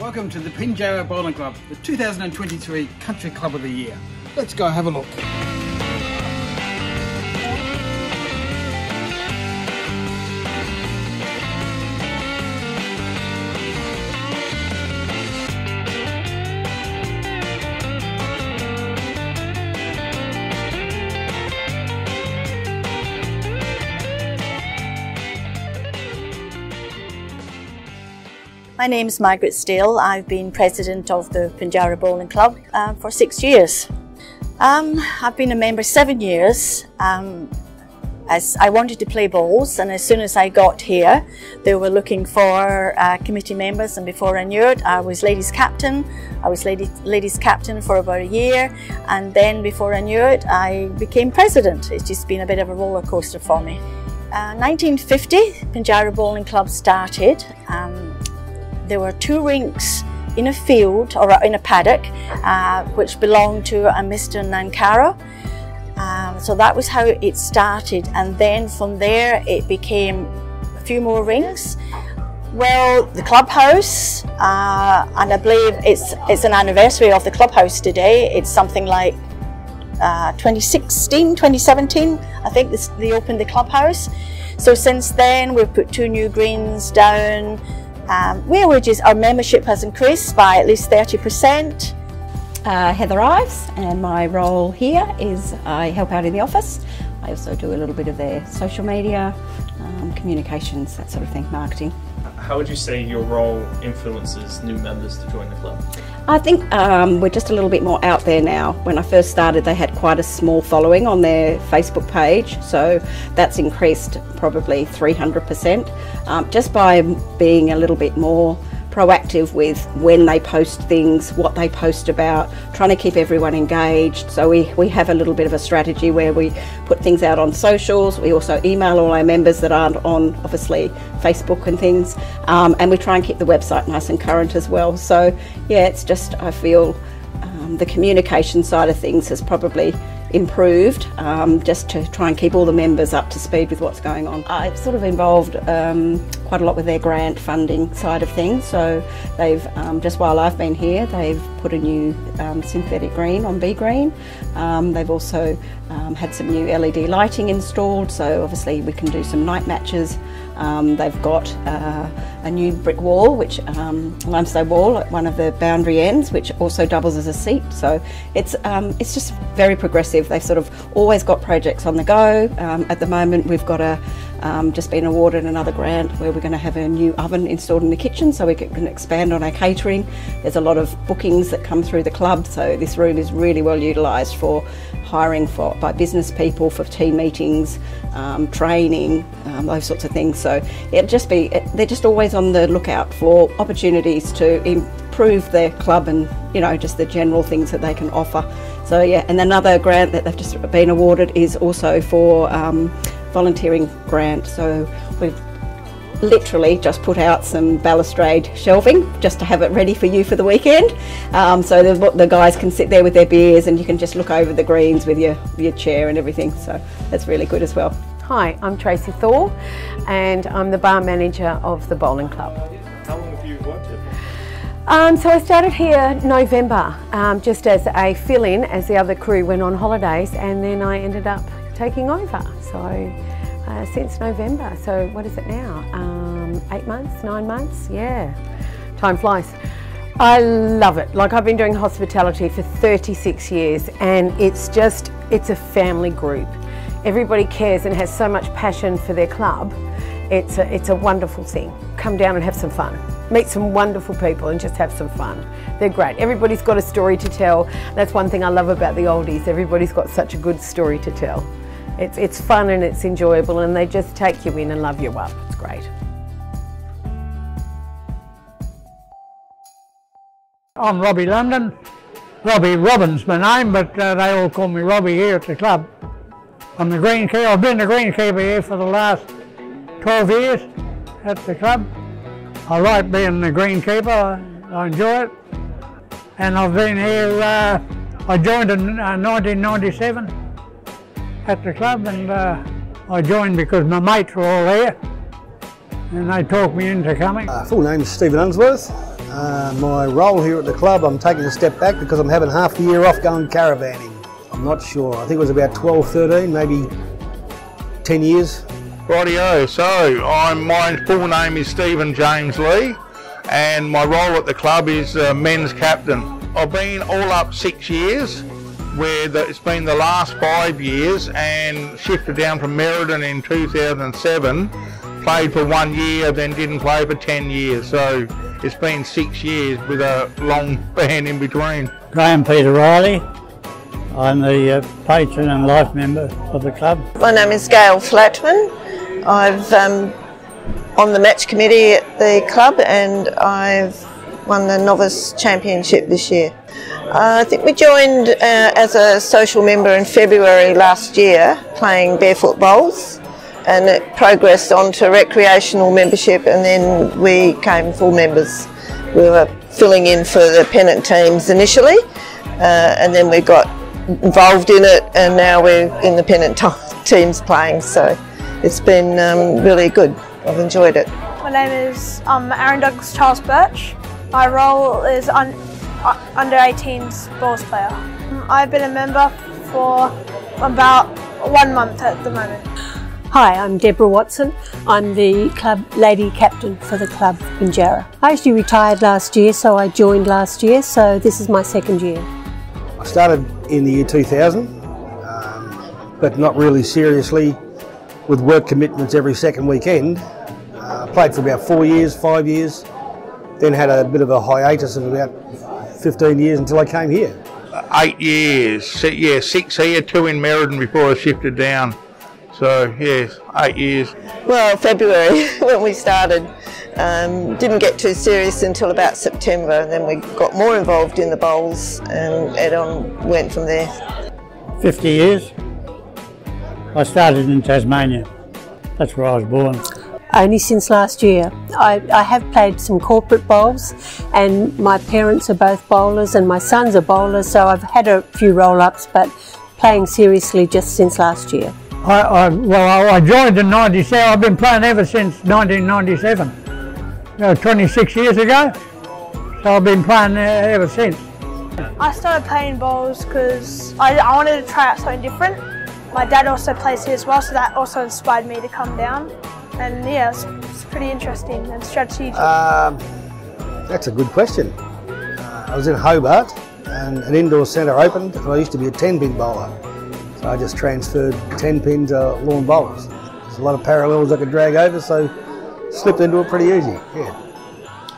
Welcome to the Pinjarra Bowling Club, the 2023 Country Club of the Year. Let's go have a look. My name is Margaret Steel. I've been president of the Pinjarra Bowling Club for 6 years. I've been a member 7 years. As I wanted to play bowls, and as soon as I got here they were looking for committee members, and before I knew it I was ladies captain. I was ladies captain for about a year, and then before I knew it I became president. It's just been a bit of a roller coaster for me. 1950 Pinjarra Bowling Club started. There were 2 rinks in a field, or in a paddock, which belonged to a Mr. Nankara. So that was how it started, and then from there it became a few more rinks. Well, the clubhouse, and I believe it's an anniversary of the clubhouse today. It's something like 2016, 2017, I think they opened the clubhouse. So since then we've put 2 new greens down. Our membership has increased by at least 30%. Heather Ives, and my role here is I help out in the office. I also do a little bit of their social media, communications, that sort of thing, marketing. How would you say your role influences new members to join the club? I think we're just a little bit more out there now. When I first started they had quite a small following on their Facebook page, so that's increased probably 300%, just by being a little bit more proactive with when they post things, what they post about, trying to keep everyone engaged. So we have a little bit of a strategy where we put things out on socials. We also email all our members that aren't on, obviously, Facebook and things, and we try and keep the website nice and current as well. So yeah, it's just, I feel the communication side of things has probably improved, just to try and keep all the members up to speed with what's going on. I've sort of involved quite a lot with their grant funding side of things. So they've, just while I've been here, they've put a new synthetic green on B Green. They've also had some new LED lighting installed, so obviously we can do some night matches. They've got a new brick wall, which limestone wall at one of the boundary ends, which also doubles as a seat. So it's just very progressive. They've sort of always got projects on the go. At the moment we've got just been awarded another grant where we're going to have a new oven installed in the kitchen so we can expand on our catering. There's a lot of bookings that come through the club, so this room is really well utilised for hiring by business people, for team meetings, training, those sorts of things. So they're just always on the lookout for opportunities to improve their club and, you know, just the general things that they can offer. So yeah, and another grant that they've just been awarded is also for volunteering grant. So we've literally just put out some balustrade shelving just to have it ready for you for the weekend. So the guys can sit there with their beers and you can just look over the greens with your chair and everything. So that's really good as well. Hi, I'm Tracy Thor and I'm the bar manager of the bowling club. How long have you worked here for? So I started here November, just as a fill-in as the other crew went on holidays, and then I ended up taking over. So since November, so what is it now? 8 months, 9 months? Yeah, time flies. I love it. Like, I've been doing hospitality for 36 years and it's a family group. Everybody cares and has so much passion for their club. It's a wonderful thing. Come down and have some fun. Meet some wonderful people and just have some fun. They're great. Everybody's got a story to tell. That's one thing I love about the oldies. Everybody's got such a good story to tell. It's fun and it's enjoyable, and they just take you in and love you up. It's great. I'm Robbie Lundon. Robbie Robin's my name, but they all call me Robbie here at the club. I'm the greenkeeper. I've been the greenkeeper here for the last 12 years at the club. I like being the greenkeeper. I enjoy it. And I've been here, I joined in 1997 at the club, and I joined because my mates were all there and they talked me into coming. Full name is Stephen Unsworth. My role here at the club, I'm taking a step back because I'm having half the year off going caravanning. I'm not sure. I think it was about 12, 13, maybe 10 years. Rightio, so my full name is Stephen James Lee and my role at the club is men's captain. I've been all up 6 years, where it's been the last 5 years, and shifted down from Merredin in 2007, played for 1 year, then didn't play for 10 years, so it's been 6 years with a long span in between. Graham Peter Riley. I'm the patron and life member of the club. My name is Gail Flatman. I've on the match committee at the club and I've won the novice championship this year. I think we joined as a social member in February last year playing barefoot bowls, and it progressed on to recreational membership, and then we came full members. We were filling in for the pennant teams initially and then we got involved in it, and now we're in the pennant teams playing, so it's been really good. I've enjoyed it. My name is Aaron Douglas Charles Birch. My role is under 18s bowls player. I've been a member for about 1 month at the moment. Hi, I'm Deborah Watson. I'm the club lady captain for the club Pinjarra. I actually retired last year, so I joined last year, so this is my second year. I started in the year 2000, but not really seriously, with work commitments every second weekend. I played for about 4 years, 5 years, then had a bit of a hiatus of about 15 years until I came here. 8 years, yeah, 6 here, 2 in Merredin before I shifted down. So yes, 8 years. Well, February when we started, didn't get too serious until about September, and then we got more involved in the bowls and it went from there. 50 years. I started in Tasmania. That's where I was born. Only since last year. I have played some corporate bowls, and my parents are both bowlers and my sons are bowlers, so I've had a few roll-ups, but playing seriously just since last year. I joined in '97. I've been playing ever since 1997. 26 years ago. So I've been playing ever since. I started playing bowls because I wanted to try out something different. My dad also plays here as well, so that also inspired me to come down. And yeah, it's pretty interesting and strategic. That's a good question. I was in Hobart and an indoor centre opened, and I used to be a 10-pin bowler. So I just transferred 10-pin to lawn bowlers. There's a lot of parallels I could drag over, so slipped into it pretty easy, yeah.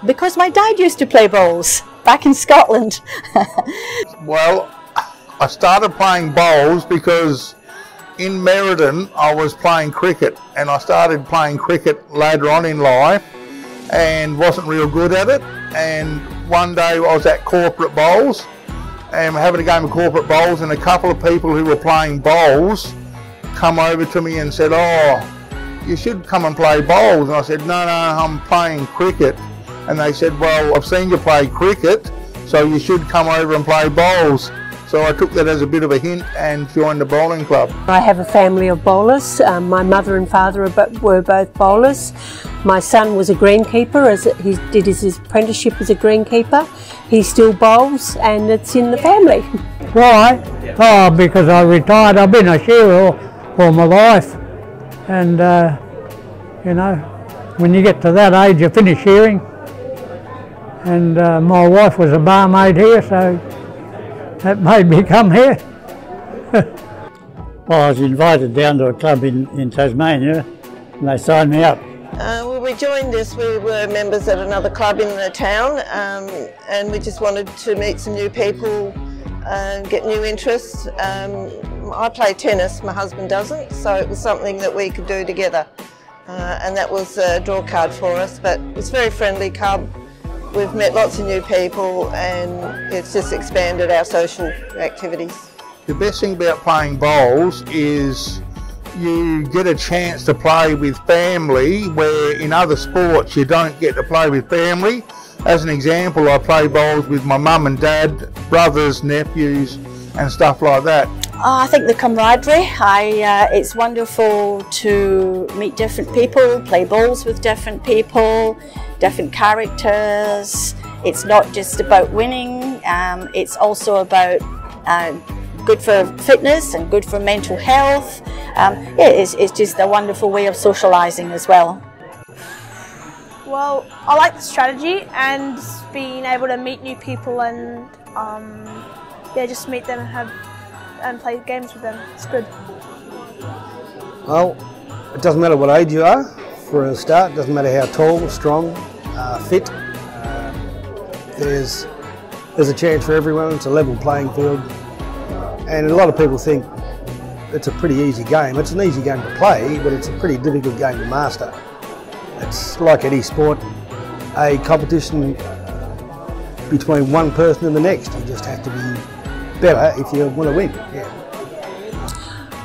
Because my dad used to play bowls back in Scotland. Well, I started playing bowls because in Merredin I was playing cricket, and I started playing cricket later on in life and wasn't real good at it, and one day I was at corporate bowls and we're having a game of corporate bowls, and a couple of people who were playing bowls come over to me and said, "Oh, you should come and play bowls." And I said, no, I'm playing cricket. And they said, well, I've seen you play cricket, so you should come over and play bowls. So I took that as a bit of a hint and joined the bowling club. I have a family of bowlers. My mother and father were both bowlers. My son was a greenkeeper, as he did his apprenticeship as a greenkeeper. He still bowls, and it's in the family. Why? Oh, because I retired. I've been a shearer all my life, and you know, when you get to that age, you finish shearing. And my wife was a barmaid here, so that made me come here. Well, I was invited down to a club in Tasmania, and they signed me up. When we joined this, we were members at another club in the town, and we just wanted to meet some new people, get new interests. I play tennis, my husband doesn't, so it was something that we could do together. And that was a draw card for us, but it's a very friendly club. We've met lots of new people, and it's just expanded our social activities. The best thing about playing bowls is you get a chance to play with family, where in other sports you don't get to play with family. As an example, I play bowls with my mum and dad, brothers, nephews and stuff like that. I think the camaraderie. It's wonderful to meet different people, play bowls with different people, different characters. It's not just about winning, it's also about good for fitness and good for mental health. It's just a wonderful way of socialising as well. Well, I like the strategy and being able to meet new people and just meet them and play games with them. It's good. Well, it doesn't matter what age you are. For a start, it doesn't matter how tall, strong, fit. There's a chance for everyone. It's a level playing field, and a lot of people think it's a pretty easy game. It's an easy game to play, but it's a pretty difficult game to master. It's like any sport, a competition between one person and the next. You just have to be better if you want to win. Yeah.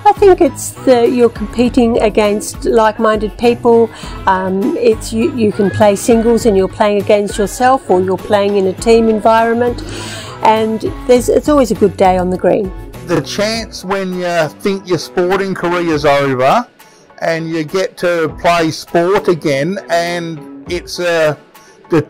I think it's you're competing against like-minded people. You can play singles and you're playing against yourself, or you're playing in a team environment, and it's always a good day on the green. The chance when you think your sporting career's over and you get to play sport again, and it's the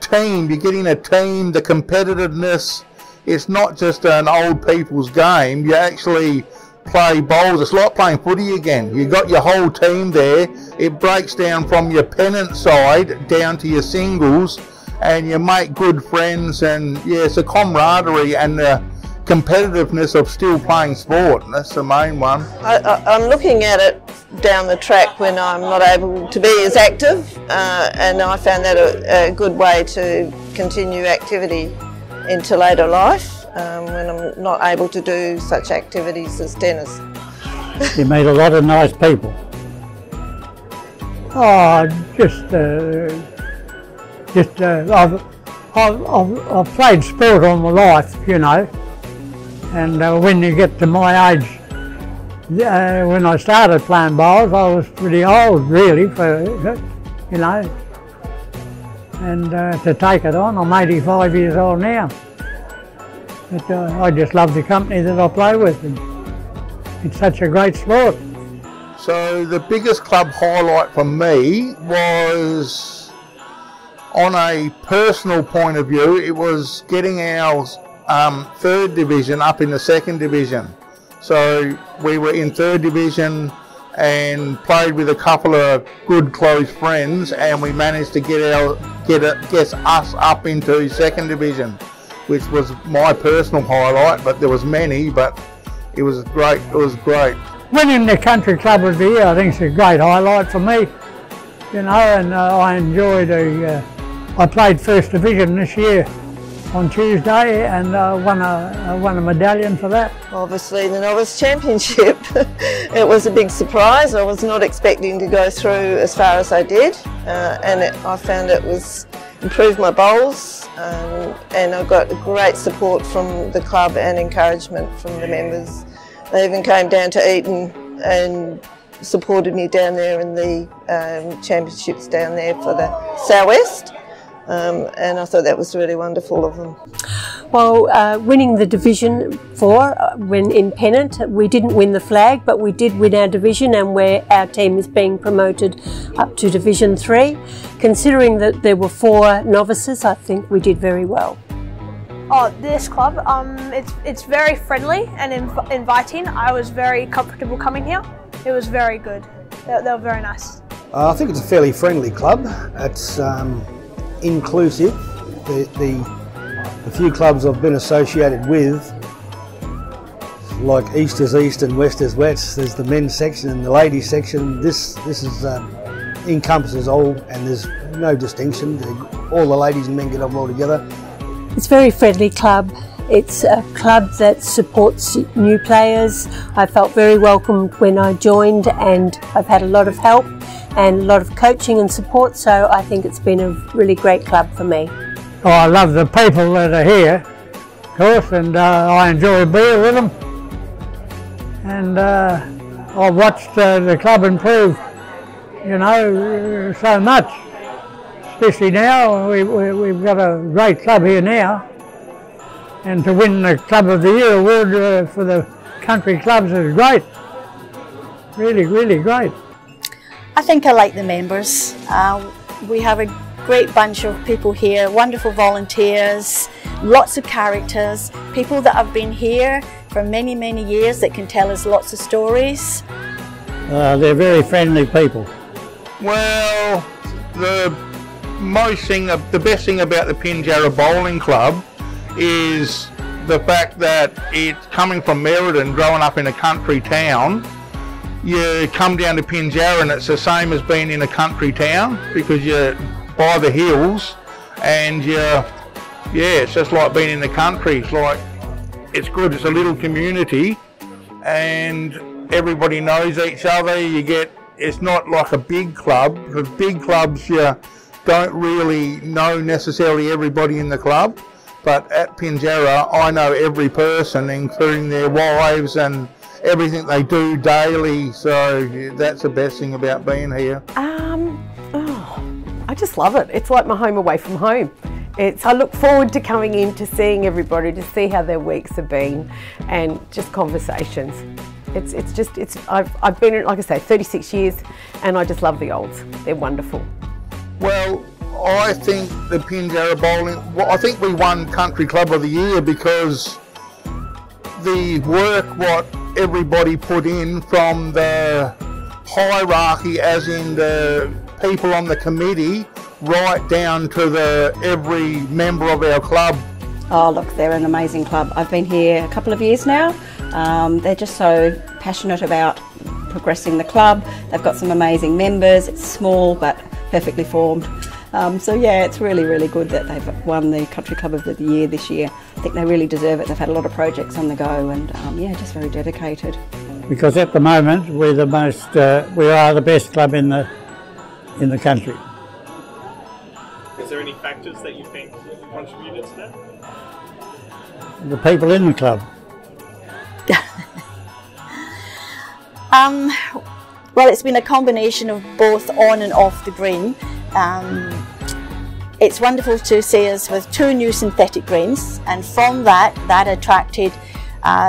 team, you're getting a team, the competitiveness, it's not just an old people's game, you actually play bowls. It's like playing footy again. You got your whole team there. It breaks down from your pennant side down to your singles, and you make good friends, and yeah, it's a camaraderie and the competitiveness of still playing sport. That's the main one. I'm looking at it down the track when I'm not able to be as active, and I found that a good way to continue activity into later life. When I'm not able to do such activities as tennis. You meet a lot of nice people. Oh, I've played sport all my life, you know, and when you get to my age, when I started playing bowls, I was pretty old, really, for you know, and to take it on, I'm 85 years old now. But I just love the company that I play with, and it's such a great sport. So the biggest club highlight for me was, on a personal point of view, it was getting our third division up in the second division. So we were in third division and played with a couple of good close friends, and we managed to get us up into second division, which was my personal highlight, but there was many, but it was great. It was great. Winning the Country Club of the Year, I think, is a great highlight for me, you know, and I enjoyed I played first division this year on Tuesday, and won a medallion for that. Obviously the Novice Championship, it was a big surprise. I was not expecting to go through as far as I did, and I found it was improved my bowls, and I got great support from the club and encouragement from the members. They even came down to Eton and supported me down there in the championships down there for the Southwest, and I thought that was really wonderful of them. Well, winning the Division 4 when in Pennant, we didn't win the flag, but we did win our division, and where our team is being promoted up to Division 3. Considering that there were 4 novices, I think we did very well. Oh, this club, it's very friendly and inviting. I was very comfortable coming here. It was very good. They were very nice. I think it's a fairly friendly club. It's inclusive. The few clubs I've been associated with, like East is East and West is West, there's the men's section and the ladies section. This is encompasses all, and there's no distinction. All the ladies and men get on well together. It's a very friendly club. It's a club that supports new players. I felt very welcomed when I joined, and I've had a lot of help and a lot of coaching and support, so I think it's been a really great club for me. Oh, I love the people that are here, of course, and I enjoy being with them. And I've watched the club improve, you know, so much. Especially now, we've got a great club here now. And to win the Club of the Year award for the country clubs is great. Really, really great. I think I like the members. We have a great bunch of people here, wonderful volunteers, lots of characters, people that have been here for many, many years that can tell us lots of stories. They're very friendly people. Well, the best thing about the Pinjarra Bowling Club is the fact that it's coming from Merredin, growing up in a country town. You come down to Pinjarra and it's the same as being in a country town because you're by the hills and it's just like being in the country. It's good, it's a little community and everybody knows each other. It's not like a big club, because big clubs you don't really know necessarily everybody in the club. But at Pinjarra, I know every person, including their wives and everything they do daily. So that's the best thing about being here. I just love it. It's like my home away from home. I look forward to coming in, to seeing everybody, to see how their weeks have been, and just conversations. I've been in, like I say, 36 years, and I just love the olds. They're wonderful. Well, I think the Pinjarra Bowling, I think we won Country Club of the Year because the work what everybody put in, from the hierarchy as in the people on the committee right down to every member of our club. Oh look, they're an amazing club. I've been here a couple of years now. They're just so passionate about progressing the club. They've got some amazing members. It's small but perfectly formed. So yeah, it's really, really good that they've won the Country Club of the Year this year. I think they really deserve it. They've had a lot of projects on the go and yeah, just very dedicated. Because at the moment we are the best club in the country. Is there any factors that you think contributed to that? The people in the club. Well, it's been a combination of both on and off the green. It's wonderful to see us with 2 new synthetic greens, and from that attracted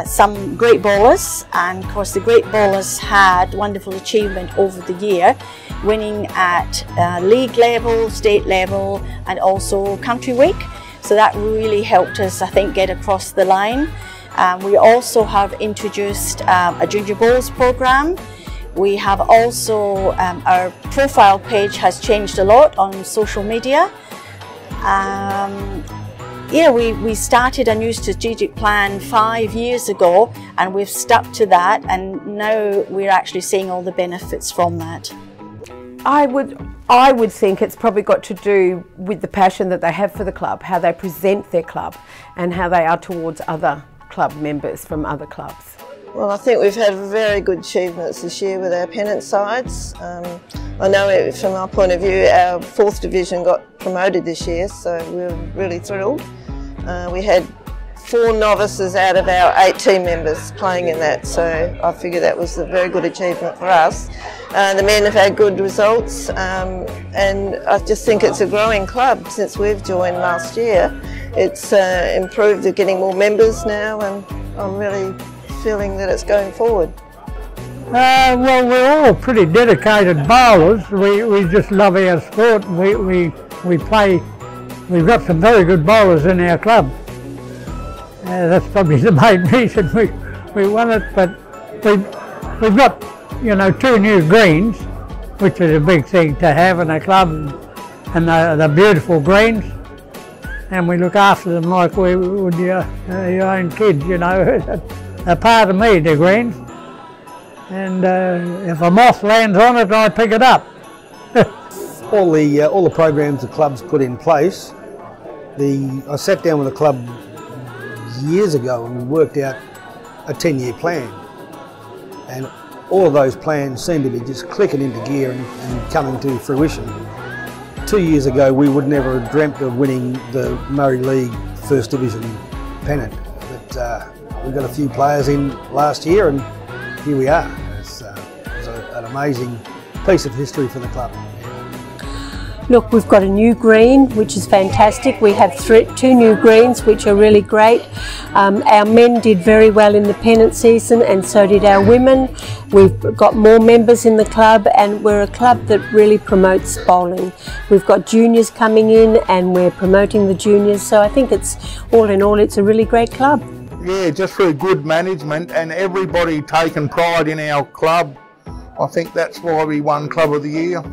some great bowlers, and of course the great bowlers had wonderful achievement over the year, winning at league level, state level and also country week. So that really helped us, I think, get across the line. We also have introduced a Junior Bowls program. We have also, our profile page has changed a lot on social media. Yeah, we started a new strategic plan 5 years ago, and we've stuck to that, and now we're actually seeing all the benefits from that. I would think it's probably got to do with the passion that they have for the club, how they present their club and how they are towards other club members from other clubs. Well, I think we've had very good achievements this year with our pennant sides. I know from our point of view, our 4th division got promoted this year, so we're really thrilled. We had 4 novices out of our 8 team members playing in that, so I figure that was a very good achievement for us. The men have had good results, and I just think it's a growing club since we've joined last year. It's improved, they're getting more members now, and I'm really feeling that it's going forward. Well, we're all pretty dedicated bowlers. We just love our sport. We play. We've got some very good bowlers in our club. That's probably the main reason we won it. But we've got, you know, 2 new greens, which is a big thing to have in a club, and they're beautiful greens. And we look after them like we would your own kids, you know. They're part of me, the greens. And if a moth lands on it, I pick it up. all the programs the club's put in place. I sat down with the club years ago and we worked out a 10-year plan, and all of those plans seem to be just clicking into gear and coming to fruition. 2 years ago we would never have dreamt of winning the Murray League 1st Division pennant, but we got a few players in last year and here we are. It's an amazing piece of history for the club. Look, we've got a new green, which is fantastic. We have two new greens, which are really great. Our men did very well in the pennant season, and so did our women. We've got more members in the club, and we're a club that really promotes bowling. We've got juniors coming in, and we're promoting the juniors, so I think it's, all in all, it's a really great club. Yeah, just through good management and everybody taking pride in our club. I think that's why we won Club of the Year.